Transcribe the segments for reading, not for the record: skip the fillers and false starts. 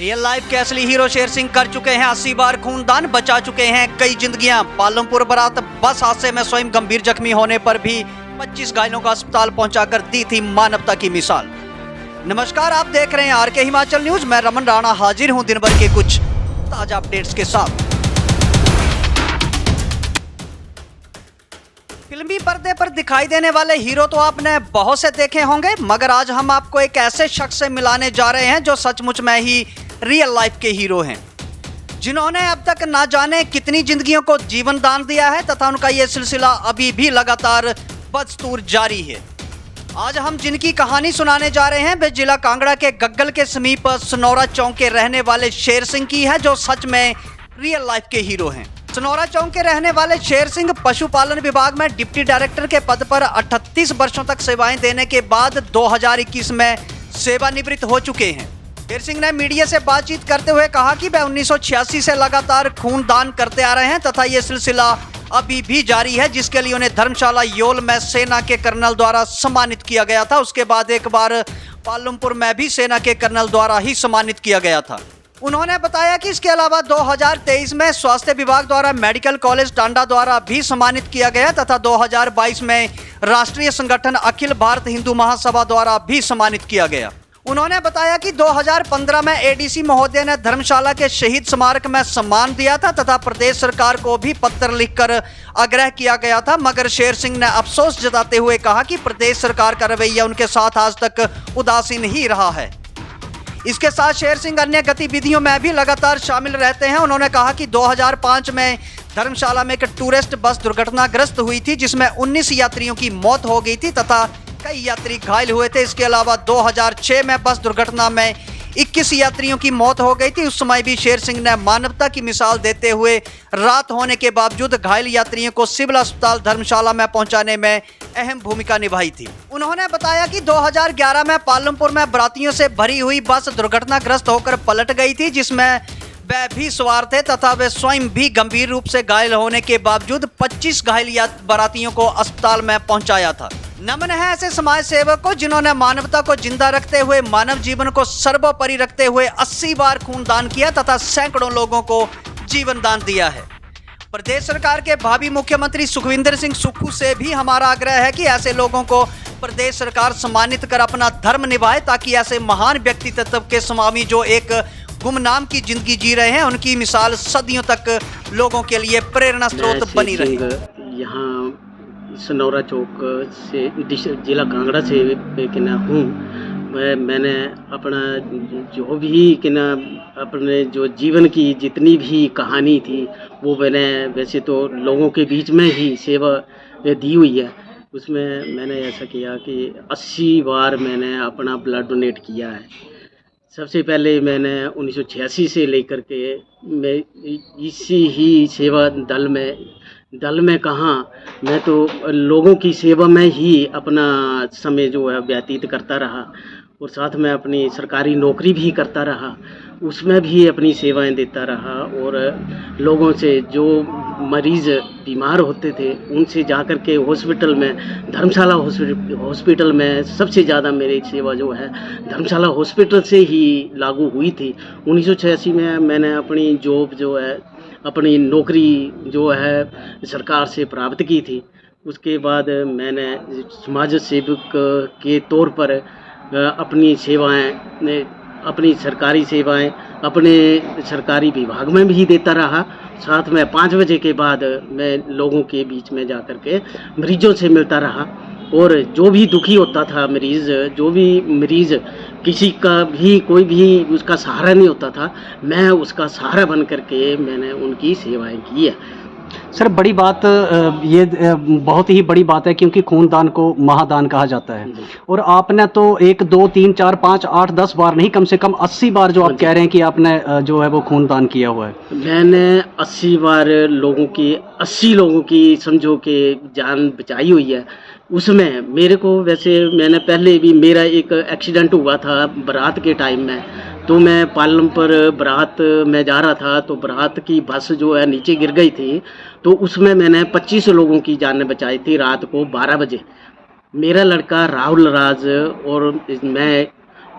Real life के असली hero Sher Singh कर चुके हैं 80 बार खूनदान, बचा चुके हैं कई जिंदगियां। पालमपुर बारात बस हादसे में स्वयं गंभीर जख्मी होने पर भी 25 घायलों को अस्पताल पहुंचाकर दी थी मानवता की मिसाल। नमस्कार, आप देख रहे हैं आरके हिमाचल न्यूज। मैं रमन राणा हाजिर हूं दिन भर के कुछ ताजा अपडेट्स के साथ। फिल्मी पर्दे पर दिखाई देने वाले हीरो तो आपने बहुत से देखे होंगे, मगर आज हम आपको एक ऐसे शख्स से मिलाने जा रहे हैं जो सचमुच में ही रियल लाइफ के हीरो हैं, जिन्होंने अब तक ना जाने कितनी जिंदगियों को जीवन दान दिया है तथा उनका ये सिलसिला अभी भी लगातार बदस्तूर जारी है। आज हम जिनकी कहानी सुनाने जा रहे हैं वे जिला कांगड़ा के गग्गल के समीप सनौरा चौक के रहने वाले शेर सिंह की है, जो सच में रियल लाइफ के हीरो हैं। सनौरा चौक के रहने वाले शेर सिंह पशुपालन विभाग में डिप्टी डायरेक्टर के पद पर 38 वर्षों तक सेवाएं देने के बाद 2021 में सेवानिवृत्त हो चुके हैं। शेर सिंह ने मीडिया से बातचीत करते हुए कहा कि वे 1986 से लगातार खून दान करते आ रहे हैं तथा ये सिलसिला अभी भी जारी है, जिसके लिए उन्हें धर्मशाला योल में सेना के कर्नल द्वारा सम्मानित किया गया था। उसके बाद एक बार पालमपुर में भी सेना के कर्नल द्वारा ही सम्मानित किया गया था। उन्होंने बताया कि इसके अलावा 2023 में स्वास्थ्य विभाग द्वारा मेडिकल कॉलेज टांडा द्वारा भी सम्मानित किया गया तथा 2022 में राष्ट्रीय संगठन अखिल भारत हिंदू महासभा द्वारा भी सम्मानित किया गया। उन्होंने बताया कि 2015 में एडीसी महोदय ने धर्मशाला के शहीद स्मारक में सम्मान दिया था तथा प्रदेश सरकार को भी पत्र लिखकर आग्रह किया गया था, मगर शेर सिंह ने अफसोस जताते हुए कहा कि प्रदेश सरकार का रवैया उनके साथ आज तक उदासीन ही रहा है। इसके साथ शेर सिंह अन्य गतिविधियों में भी लगातार शामिल रहते हैं। उन्होंने कहा कि 2005 में धर्मशाला में एक टूरिस्ट बस दुर्घटनाग्रस्त हुई थी, जिसमें 19 यात्रियों की मौत हो गई थी तथा कई यात्री घायल हुए थे। इसके अलावा 2006 में बस दुर्घटना में 21 यात्रियों की मौत हो गई थी। उस समय भी शेर सिंह ने मानवता की मिसाल देते हुए रात होने के बावजूद घायल यात्रियों को सिविल अस्पताल धर्मशाला में पहुंचाने में अहम भूमिका निभाई थी। उन्होंने बताया कि 2011 में पालमपुर में बरातियों से भरी हुई बस दुर्घटनाग्रस्त होकर पलट गई थी, जिसमें वे भी सवार थे तथा वे स्वयं भी गंभीर रूप से घायल होने के बावजूद 25 घायल बरातियों को अस्पताल में पहुंचाया था। नमन है ऐसे समाज सेवक को जिन्होंने मानवता को जिंदा रखते हुए मानव जीवन को सर्वोपरि रखते हुए 80 बार खूनदान किया तथा सैकड़ों लोगों को जीवन दान दिया है। प्रदेश सरकार के भावी मुख्यमंत्री सुखविंदर सिंह सुक्खू से भी हमारा आग्रह है कि ऐसे लोगों को प्रदेश सरकार सम्मानित कर अपना धर्म निभाए, ताकि ऐसे महान व्यक्तित्व के स्वामी जो एक गुमनाम की जिंदगी जी रहे हैं, उनकी मिसाल सदियों तक लोगों के लिए प्रेरणा स्रोत बनी रहे। यहाँ सनौरा चौक से जिला कांगड़ा से हूँ। मैंने अपना जो भी अपने जो जीवन की जितनी भी कहानी थी वो मैंने वैसे तो लोगों के बीच में ही सेवा दी हुई है। उसमें मैंने ऐसा किया कि 80 बार मैंने अपना ब्लड डोनेट किया है। सबसे पहले मैंने 1986 से लेकर के मैं इसी ही सेवा दल में कहाँ, मैं तो लोगों की सेवा में ही अपना समय जो है व्यतीत करता रहा और साथ में अपनी सरकारी नौकरी भी करता रहा, उसमें भी अपनी सेवाएं देता रहा। और लोगों से जो मरीज़ बीमार होते थे उनसे जाकर के हॉस्पिटल में, धर्मशाला हॉस्पिटल में सबसे ज़्यादा मेरी सेवा जो है धर्मशाला हॉस्पिटल से ही लागू हुई थी। 1986 में मैंने अपनी जॉब जो है, अपनी नौकरी जो है सरकार से प्राप्त की थी। उसके बाद मैंने समाज सेवक के तौर पर अपनी सेवाएं, अपनी सरकारी सेवाएं अपने सरकारी विभाग में भी देता रहा। साथ में 5 बजे के बाद मैं लोगों के बीच में जाकर के मरीजों से मिलता रहा और जो भी दुखी होता था मरीज़, जो भी मरीज़ किसी का भी कोई भी उसका सहारा नहीं होता था, मैं उसका सहारा बन करके मैंने उनकी सेवाएं की है। सर, बड़ी बात ये बहुत ही बड़ी बात है, क्योंकि खूनदान को महादान कहा जाता है और आपने तो 1 2 3 4 5 8 10 बार नहीं, कम से कम 80 बार जो आप कह रहे हैं कि आपने जो है वो खूनदान किया हुआ है। मैंने 80 बार 80 लोगों की समझो कि जान बचाई हुई है। उसमें मेरे को वैसे मैंने पहले भी मेरा एक एक्सीडेंट हुआ था बारात के टाइम में, तो मैं पालमपुर बारात में जा रहा था, तो बारात की बस जो है नीचे गिर गई थी, तो उसमें मैंने 25 लोगों की जान बचाई थी रात को 12 बजे। मेरा लड़का राहुल राज और मैं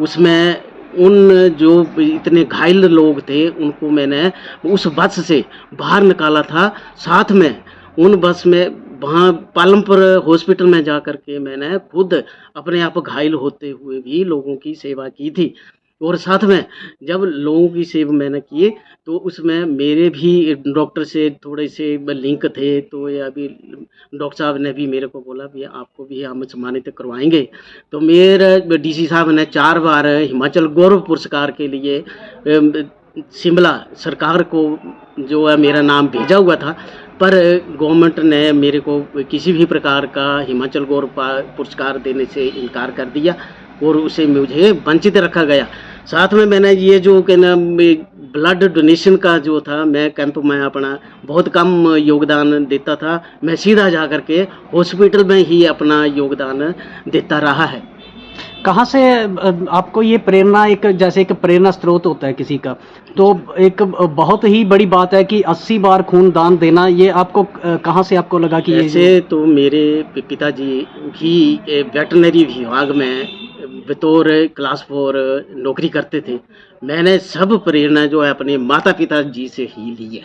उसमें उन जो इतने घायल लोग थे उनको मैंने उस बस से बाहर निकाला था। साथ में उन बस में वहाँ पालमपुर हॉस्पिटल में जा कर के मैंने खुद अपने आप घायल होते हुए भी लोगों की सेवा की थी। और साथ में जब लोगों की सेवा मैंने किए तो उसमें मेरे भी डॉक्टर से थोड़े से लिंक थे, तो ये अभी डॉक्टर साहब ने भी मेरे को बोला भी आपको भी हम सम्मानित करवाएंगे। तो मेरे डीसी साहब ने 4 बार हिमाचल गौरव पुरस्कार के लिए शिमला सरकार को जो है मेरा नाम भेजा हुआ था, पर गवर्नमेंट ने मेरे को किसी भी प्रकार का हिमाचल गौरव पुरस्कार देने से इनकार कर दिया और उसे मुझे वंचित रखा गया। साथ में मैंने ये जो कि ना ब्लड डोनेशन का जो था, मैं कैंप में अपना बहुत कम योगदान देता था। मैं सीधा जा कर के हॉस्पिटल में ही अपना योगदान देता रहा है। कहाँ से आपको ये प्रेरणा, एक जैसे एक प्रेरणा स्रोत होता है किसी का, तो एक बहुत ही बड़ी बात है कि 80 बार खून दान देना, ये आपको कहाँ से आपको लगा कि ऐसे तो मेरे पिताजी भी वेटरनरी विभाग में बतौर क्लास 4 नौकरी करते थे। मैंने सब प्रेरणा जो है अपने माता पिता जी से ही ली है।